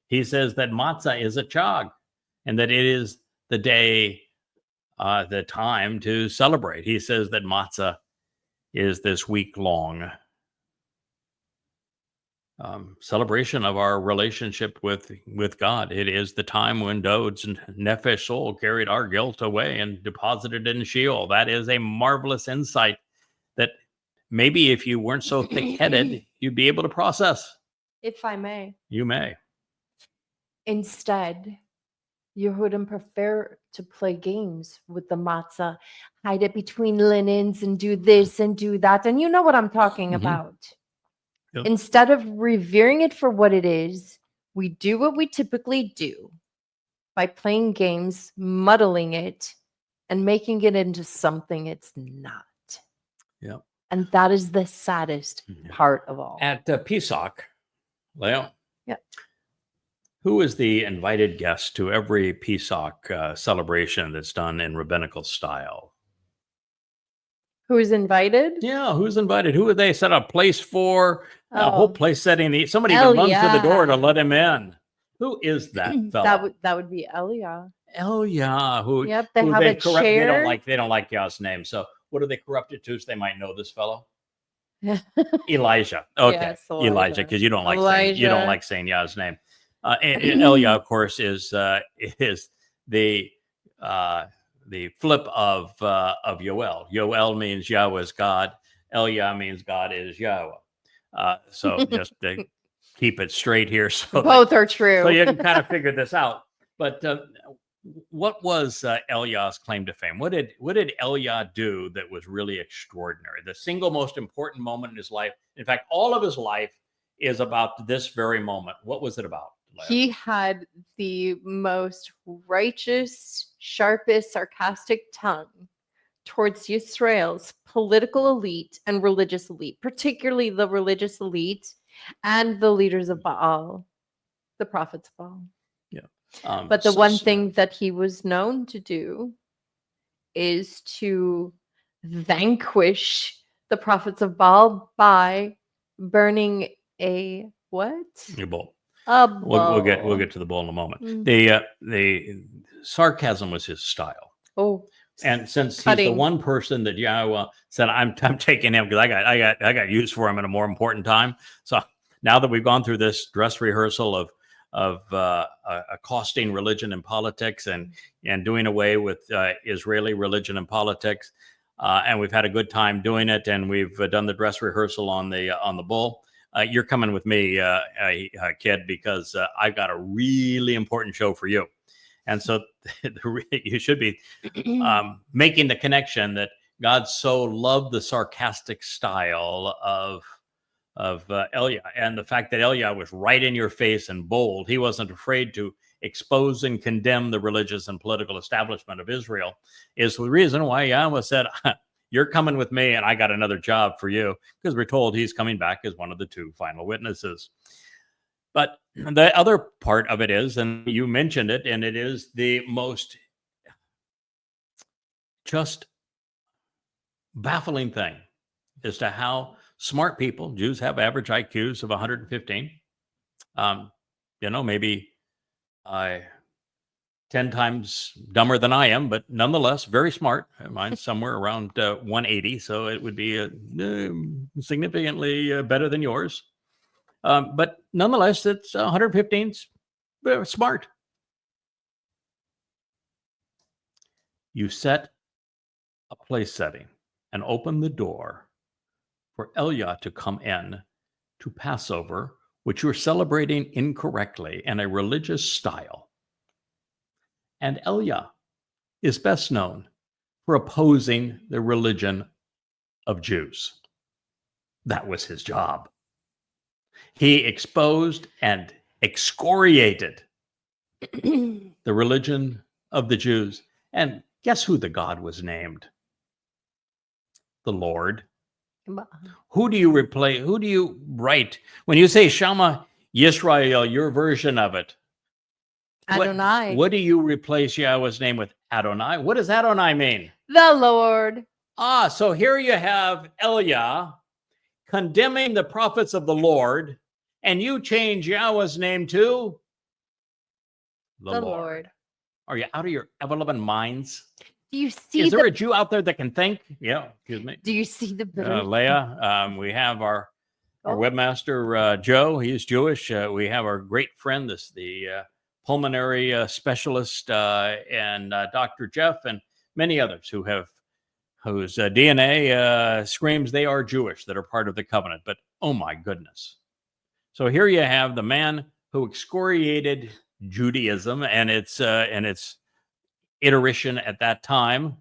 He says that matzah is a chag, and that it is the day, the time to celebrate. He says that matzah is this week-long celebration of our relationship with God. It is the time when Dod's nefesh soul carried our guilt away and deposited it in Sheol. That is a marvelous insight that maybe if you weren't so thick-headed, you'd be able to process. If I may. You may. Instead, Yehudim prefer to play games with the matzah, hide it between linens and do this and do that. And you know what I'm talking about. Yep. Instead of revering it for what it is, we do what we typically do by playing games, muddling it, and making it into something it's not. Yeah. And that is the saddest part of all. At Pesach, Leo. Yeah. Who is the invited guest to every Pesach celebration that's done in rabbinical style? Who's invited? Yeah, who's invited? Who would they set a place for? A whole place setting. Somebody even runs to the door to let him in. Who is that fellow? That would be Eliah. Eliah. Yep, they have a chair. They don't like Yah's name. So what do they corrupt it to so they might know this fellow? Elijah. Okay, yes, Elijah, because you don't like saying Yah's name. And Eliah, of course, is the flip of Yoel. Yoel means Yahweh is God. Eliah means God is Yahweh. So just to keep it straight here. So both are true. So you can kind of figure this out. But what was Eliah's claim to fame? What did Eliah do that was really extraordinary? The single most important moment in his life. In fact, all of his life is about this very moment. What was it about, lived. He had the most righteous, sharpest, sarcastic tongue towards Israel's political elite and religious elite, particularly the religious elite and the leaders of Baal, the prophets of Baal. Yeah. But the one thing that he was known to do is to vanquish the prophets of Baal by burning a what? A bull. A We'll bull. get to the bull in a moment. Mm. The sarcasm was his style. Oh, And since he's cutting. the one person that Yahowah said, I'm taking him because I got use for him at a more important time. So now that we've gone through this dress rehearsal of accosting religion and politics and doing away with Israeli religion and politics, and we've had a good time doing it, and we've done the dress rehearsal on the bull. You're coming with me, kid, because I've got a really important show for you. And so you should be making the connection that God so loved the sarcastic style of Elia, and the fact that Elia was right in your face and bold. He wasn't afraid to expose and condemn the religious and political establishment of Israel is the reason why Yahowah said, you're coming with me and I got another job for you, because we're told he's coming back as one of the two final witnesses. But the other part of it is, and you mentioned it, and it is the most just baffling thing as to how smart people, Jews have average IQs of 115, maybe 10 times dumber than I am, but nonetheless very smart. Mine's somewhere around 180, so it would be significantly better than yours. But nonetheless, it's 115 smart. You set a place setting and open the door for Elia to come in to Passover, which you're celebrating incorrectly in a religious style. And Elia is best known for opposing the religion of Jews. That was his job. He exposed and excoriated the religion of the Jews. And guess who the God was named? The Lord. Who do you replace? Who do you write? When you say Shema Yisrael, your version of it, Adonai. What do you replace Yahweh's name with? Adonai. What does Adonai mean? The Lord. So here you have Elia condemning the prophets of the Lord, and you change Yahweh's name to the Lord. Are you out of your ever-loving minds? Do you see? Is there a Jew out there that can think? Yeah, excuse me. Do you see the bitter? Leah, we have our webmaster, Joe. He's Jewish. We have our great friend, the pulmonary specialist, and Dr. Jeff, and many others whose DNA screams they are Jewish, that are part of the covenant. But oh my goodness. So here you have the man who excoriated Judaism and its iteration at that time.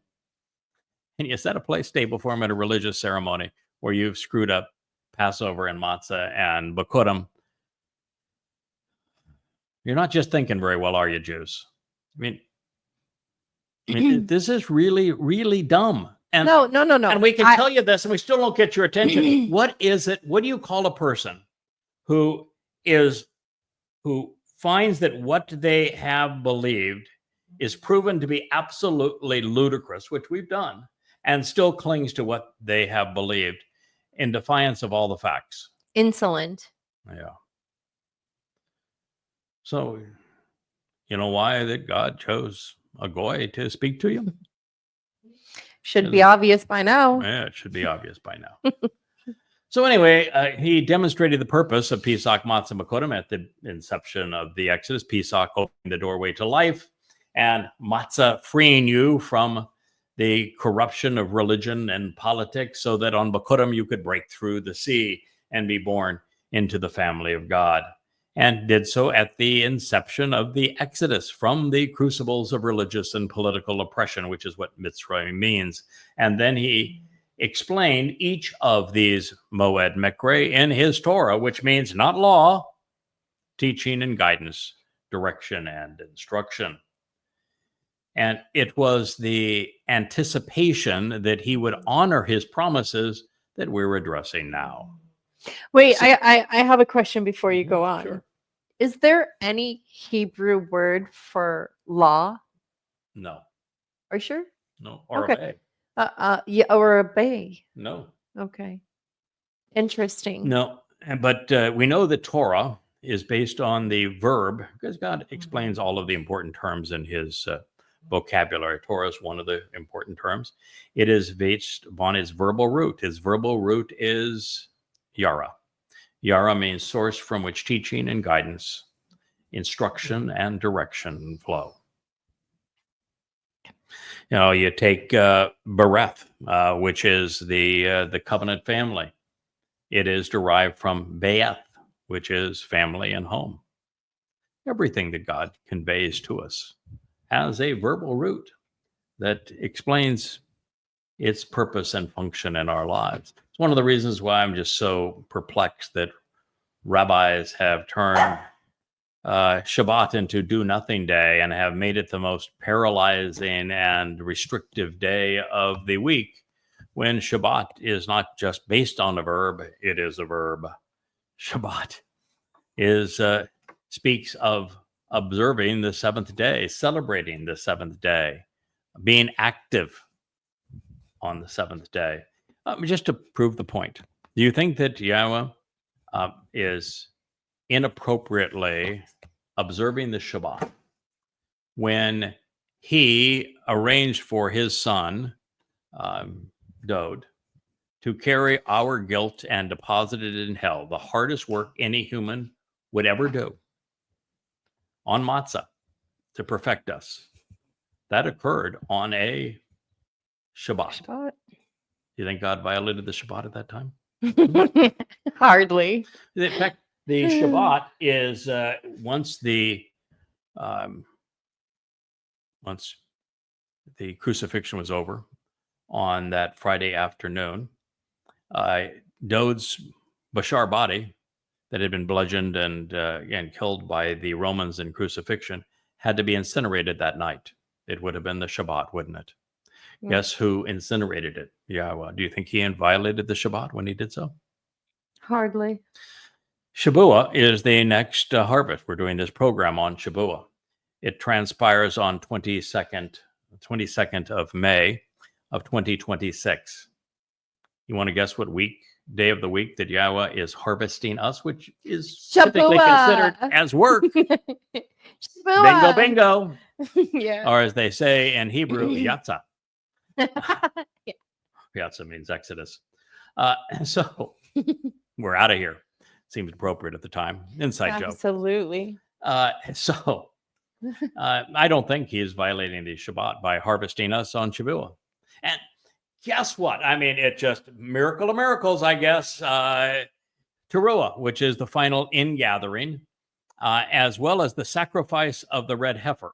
And you set a place table for him at a religious ceremony where you've screwed up Passover and matzah and Bakurim. You're not just thinking very well, are you, Jews? I mean, this is really, really dumb. And No. And we can tell you this, and we still don't get your attention. What is it? What do you call a person who finds that what they have believed is proven to be absolutely ludicrous, which we've done, and still clings to what they have believed in defiance of all the facts? Insolent. Yeah. So, you know why that God chose a goy to speak to you? Should be obvious by now. Yeah, it should be obvious by now. So anyway, he demonstrated the purpose of Pesach, Matzah, Bakurim at the inception of the Exodus. Pesach opening the doorway to life, and Matzah freeing you from the corruption of religion and politics, so that on Bakurim you could break through the sea and be born into the family of God. And did so at the inception of the Exodus from the crucibles of religious and political oppression, which is what Mitzrayim means. And then he explained each of these Moed Mekre in his Torah, which means not law, teaching and guidance, direction and instruction. And it was the anticipation that he would honor his promises that we're addressing now. Wait, I have a question before you go on. Sure. Is there any Hebrew word for law? No. Are you sure? No. Or Okay. obey. Yeah, or obey. No. Okay. Interesting. No. But we know that Torah is based on the verb, because God explains all of the important terms in his vocabulary. Torah is one of the important terms. It is based upon its verbal root. Its verbal root is Yara. Yara means source from which teaching and guidance, instruction and direction flow. You know, you take Bereth, which is the covenant family. It is derived from Beeth, which is family and home. Everything that God conveys to us has a verbal root that explains its purpose and function in our lives. It's one of the reasons why I'm just so perplexed that rabbis have turned Shabbat into do nothing day and have made it the most paralyzing and restrictive day of the week, when Shabbat is not just based on a verb, it is a verb. Shabbat speaks of observing the seventh day, celebrating the seventh day, being active on the seventh day. Just to prove the point, do you think that Yahweh is inappropriately observing the Shabbat when he arranged for his son, Dode, to carry our guilt and deposit it in hell, the hardest work any human would ever do, on matzah, to perfect us? That occurred on a Shabbat. You think God violated the Shabbat at that time? Hardly. In fact, the Shabbat is once the crucifixion was over on that Friday afternoon, Dode's Bashar body that had been bludgeoned and killed by the Romans in crucifixion had to be incinerated that night. It would have been the Shabbat, wouldn't it? Mm. Guess who incinerated it? Yahweh. Do you think he violated the Shabbat when he did so? Hardly. Shabuah is the next harvest. We're doing this program on Shabuah. It transpires on 22nd of May of 2026. You want to guess what day of the week that Yahweh is harvesting us, which is typically considered as work? Bingo, bingo. Yeah. Or as they say in Hebrew, Yatzah. Yeah. Yatzah means Exodus. So we're out of here. Seemed appropriate at the time. Inside joke. Absolutely. So I don't think he is violating the Shabbat by harvesting us on Shabuah. And guess what? I mean, it just miracle of miracles, I guess. Towrah, which is the final ingathering, as well as the sacrifice of the red heifer,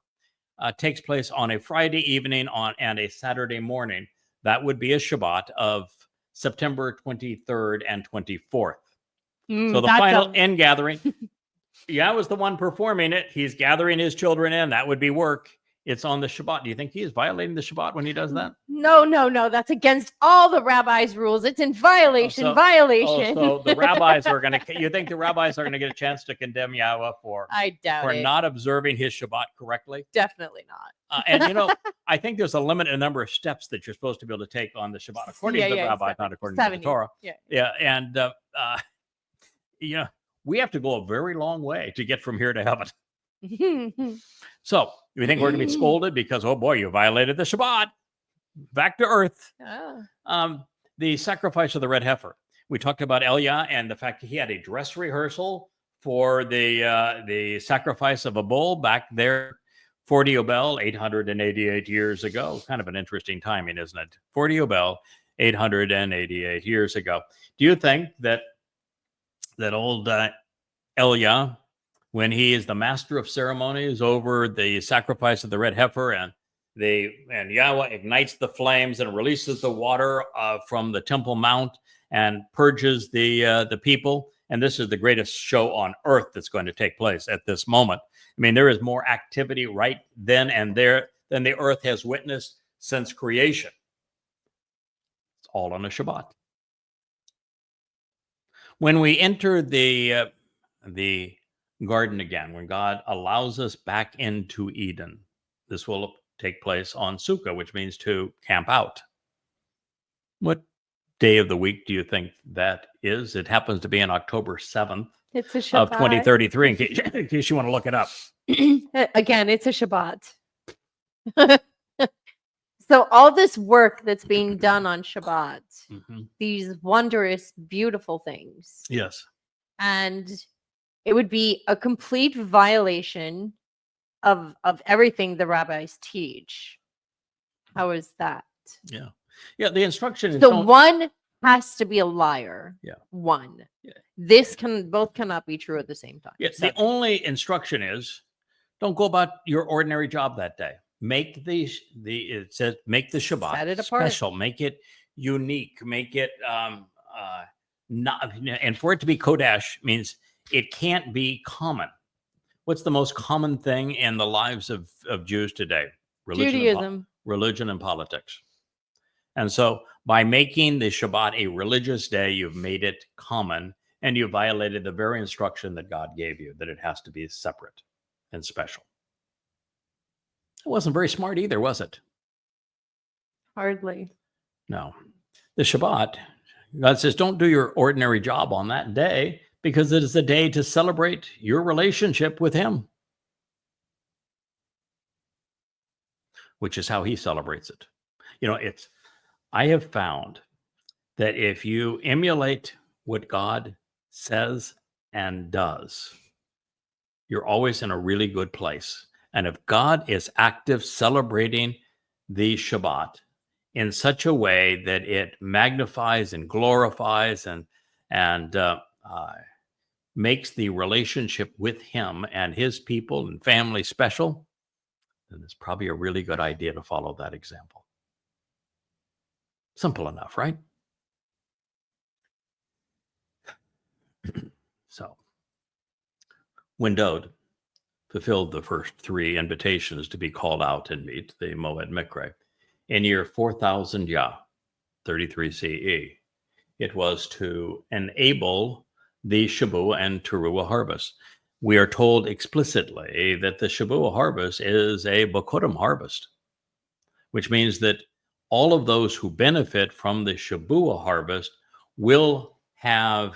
takes place on a Friday evening and a Saturday morning. That would be a Shabbat of September 23rd and 24th. So the final ingathering, Yahweh's the one performing it. He's gathering his children in. That would be work. It's on the Shabbat. Do you think he is violating the Shabbat when he does that? No. That's against all the rabbis' rules. It's in violation. So the rabbis are going to. You think the rabbis are going to get a chance to condemn Yahweh for not observing his Shabbat correctly? Definitely not. And I think there's a limited number of steps that you're supposed to be able to take on the Shabbat, according to the rabbis, not according to the Torah. Yeah, and we have to go a very long way to get from here to heaven. So we think we're going to be scolded because, oh boy, you violated the Shabbat. Back to earth. The sacrifice of the red heifer. We talked about Elia and the fact that he had a dress rehearsal for the sacrifice of a bull back there, 40 Yobel, 888 years ago. Kind of an interesting timing, isn't it? 40 Yobel, 888 years ago. Do you think that old Elia, when he is the master of ceremonies over the sacrifice of the red heifer, and Yahweh ignites the flames and releases the water from the Temple Mount and purges the people And this is the greatest show on earth that's going to take place at this moment. I mean, there is more activity right then and there than the earth has witnessed since creation. It's all on a Shabbat. When we enter the garden again, when God allows us back into Eden, this will take place on Sukkah, which means to camp out. What day of the week do you think that is? It happens to be on October 7th It's a Shabbat. of 2033, in case you want to look it up. Again, it's a Shabbat. So all this work that's being done on Shabbat, these wondrous, beautiful things. Yes. And it would be a complete violation of everything the rabbis teach. How is that? Yeah. Yeah, the instruction is So one has to be a liar. Yeah. One. Yeah. Both cannot be true at the same time. Yes. The only instruction is don't go about your ordinary job that day. Make it says make the Shabbat Set it apart. special, make it unique, make it not, and for it to be Kodesh means it can't be common. What's the most common thing in the lives of Jews today? Judaism. Religion and politics. And so by making the Shabbat a religious day, you've made it common and you violated the very instruction that God gave you, that it has to be separate and special. It wasn't very smart either, was it? Hardly. No. The Shabbat, God says, don't do your ordinary job on that day because it is a day to celebrate your relationship with Him, which is how He celebrates it. You know, I have found that if you emulate what God says and does, you're always in a really good place. And if God is active celebrating the Shabbat in such a way that it magnifies and glorifies and makes the relationship with Him and His people and family special, then it's probably a really good idea to follow that example. Simple enough, right? So, when Dode fulfilled the first three invitations to be called out and meet the Moed Mikre in year 4000 Yah, 33 CE, it was to enable the Shabuah and Towrah harvest. We are told explicitly that the Shabuah harvest is a Bokurim harvest, which means that all of those who benefit from the Shabuah harvest will have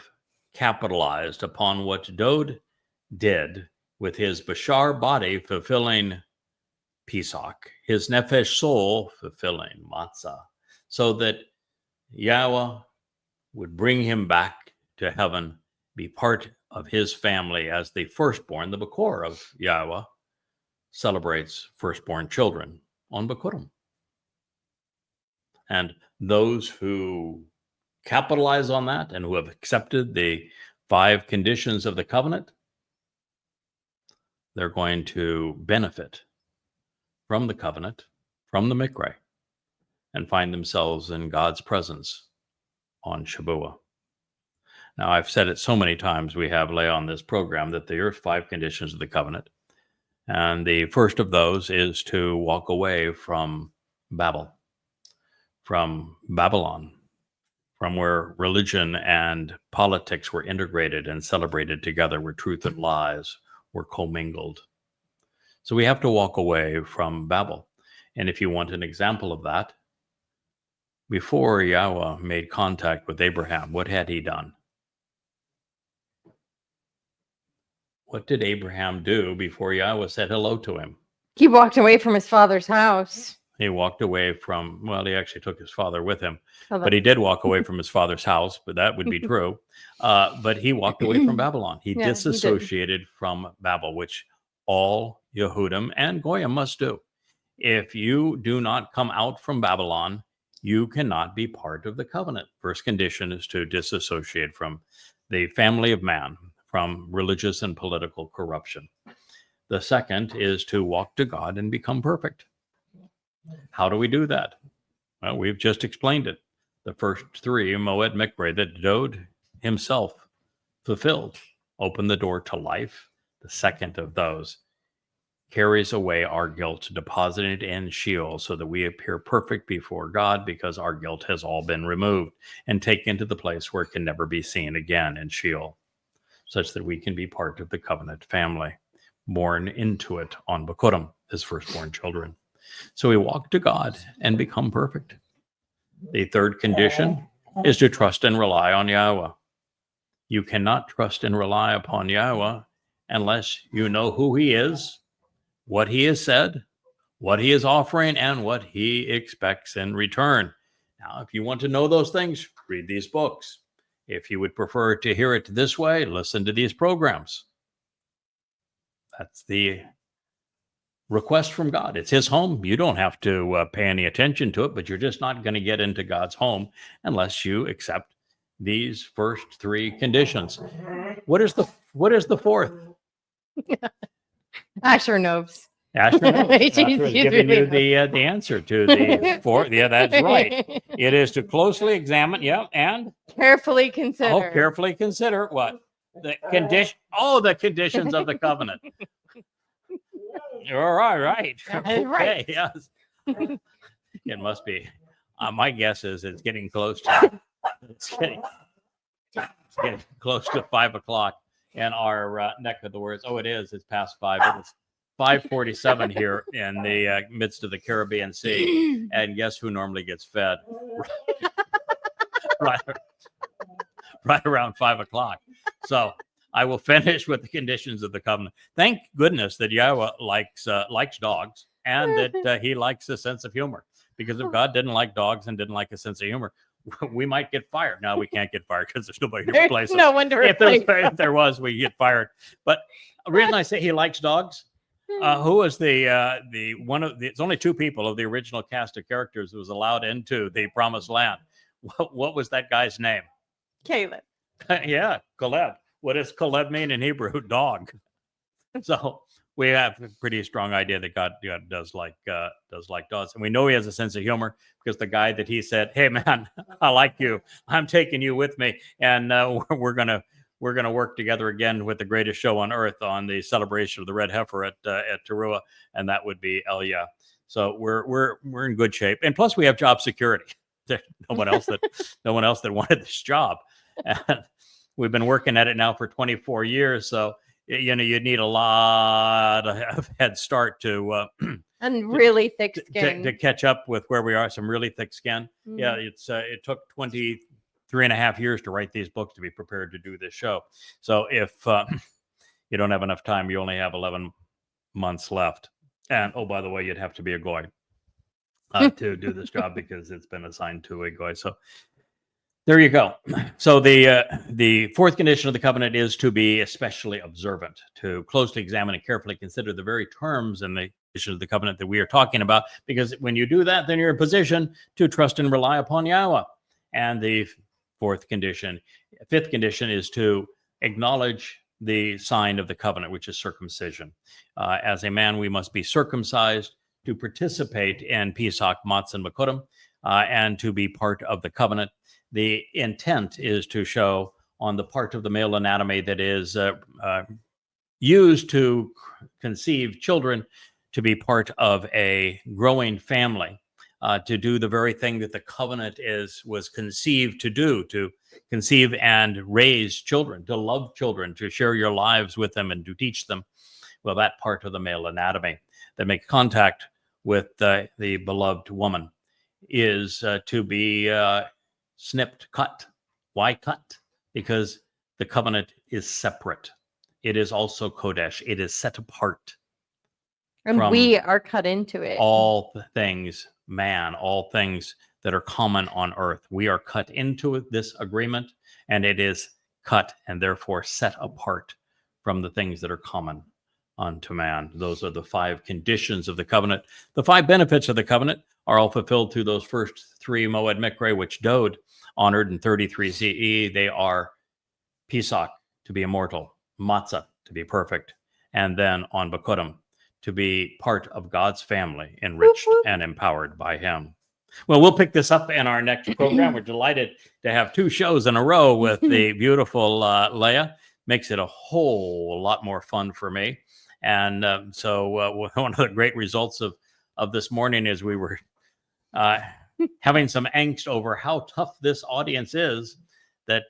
capitalized upon what Dode did with his Bashar body fulfilling Pesach, his Nefesh soul fulfilling Matzah, so that Yahweh would bring him back to heaven, be part of his family as the firstborn. The Bakor of Yahweh celebrates firstborn children on Bokurim. And those who capitalize on that and who have accepted the 5 conditions of the covenant, they're going to benefit from the covenant, from the Mikre, and find themselves in God's presence on Shabuah. Now, I've said it so many times, we have lay on this program that there are 5 conditions of the covenant. And the first of those is to walk away from Babel, from Babylon, from where religion and politics were integrated and celebrated together, where truth and lies were commingled. So we have to walk away from Babel. And if you want an example of that, before Yahweh made contact with Abraham, what had he done? What did Abraham do before Yahweh said hello to him? He walked away from his father's house. He walked away from, well, he actually took his father with him, Oh, but he did walk away from his father's house, but that would be true. But he walked away from Babylon. He Yeah, he did. disassociated from Babel, which all Yehudim and Goyim must do. If you do not come out from Babylon, you cannot be part of the covenant. First condition is to disassociate from the family of man, from religious and political corruption. The second is to walk to God and become perfect. How do we do that? Well, we've just explained it. The first 3, Moed Mikre, that Dode himself fulfilled, open the door to life. The second of those carries away our guilt, deposited in Sheol, so that we appear perfect before God, because our guilt has all been removed and taken to the place where it can never be seen again in Sheol, such that we can be part of the covenant family, born into it on Bikurim, his firstborn children. So we walk to God and become perfect. The third condition is to trust and rely on Yahowah. You cannot trust and rely upon Yahowah unless you know who he is, what he has said, what he is offering, and what he expects in return. Now, if you want to know those things, read these books. If you would prefer to hear it this way, listen to these programs. That's the request from God. It's his home. You don't have to pay any attention to it, but you're just not going to get into God's home unless you accept these first three conditions. What is the fourth? Asher knows. Asher knows. He's Asher is giving really you the answer to the fourth. Yeah, that's right. It is to closely examine, and Carefully consider. Oh, carefully consider what? The condition. Oh, the conditions of the covenant. You're all right. Okay, Right. yes. It must be. My guess is it's getting close to. It's getting close to 5 o'clock in our neck of the woods. Oh, it is. It's past 5. It was 5:47 here in the midst of the Caribbean Sea. And guess who normally gets fed? right around 5 o'clock. So I will finish with the conditions of the covenant. Thank goodness that Yahowah likes dogs, and that he likes a sense of humor. Because if God didn't like dogs and didn't like a sense of humor, we might get fired. Now we can't get fired because there's nobody to replace us. No one to replace. If there was, we get fired. But the reason I say he likes dogs, who was the one of the? It's only 2 people of the original cast of characters who was allowed into the Promised Land. What was that guy's name? Caleb. Yeah, Caleb. What does Caleb mean in Hebrew? Dog. So we have a pretty strong idea that God does like dogs, and we know he has a sense of humor because the guy that he said, "Hey man, I like you. I'm taking you with me, and we're gonna work together again with the greatest show on earth on the celebration of the red heifer at Towrah," and that would be Elia. So we're in good shape, and plus we have job security. There's no one else that wanted this job, and we've been working at it now for 24 years. So you'd need a lot of head start to and really thick skin to catch up with where we are. Some really thick skin. Mm-hmm. Yeah, it took 23 and a half years to write these books to be prepared to do this show. So if you don't have enough time, you only have 11 months left. And oh, by the way, you'd have to be a goy to do this job because it's been assigned to a goy. So there you go. So the fourth condition of the covenant is to be especially observant, to closely examine and carefully consider the very terms and the conditions of the covenant that we are talking about, because when you do that, then you're in position to trust and rely upon Yahowah. And the fifth condition is to acknowledge the sign of the covenant, which is circumcision. As a man, we must be circumcised to participate in Pesach, Matzah, and Bikurim, and to be part of the covenant. The intent is to show on the part of the male anatomy that is used to conceive children to be part of a growing family, to do the very thing that the covenant was conceived to do, to conceive and raise children, to love children, to share your lives with them and to teach them. Well, that part of the male anatomy that makes contact with the beloved woman is to be snipped, cut. Why cut? Because the covenant is separate. It is also Kodesh. It is set apart. And we are cut into it. All things, man, all things that are common on earth. We are cut into this agreement, and it is cut and therefore set apart from the things that are common unto man. Those are the 5 conditions of the covenant. The 5 benefits of the covenant are all fulfilled through those first 3 Moed Mikre, which Dode honored in 33 CE. They are Pesach, to be immortal, Matzah, to be perfect, and then on Bikurim, to be part of God's family, enriched and empowered by him. Well, we'll pick this up in our next program. We're delighted to have 2 shows in a row with the beautiful Leah. Makes it a whole lot more fun for me. And so one of the great results of this morning is we were having some angst over how tough this audience is, that,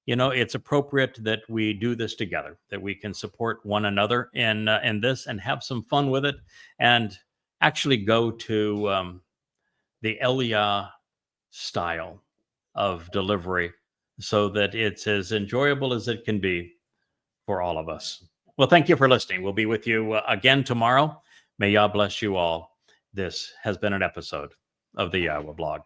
it's appropriate that we do this together, that we can support one another in this and have some fun with it, and actually go to the Elia style of delivery so that it's as enjoyable as it can be for all of us. Well, thank you for listening. We'll be with you again tomorrow. May Yah bless you all. This has been an episode of the YAHOWAH blog.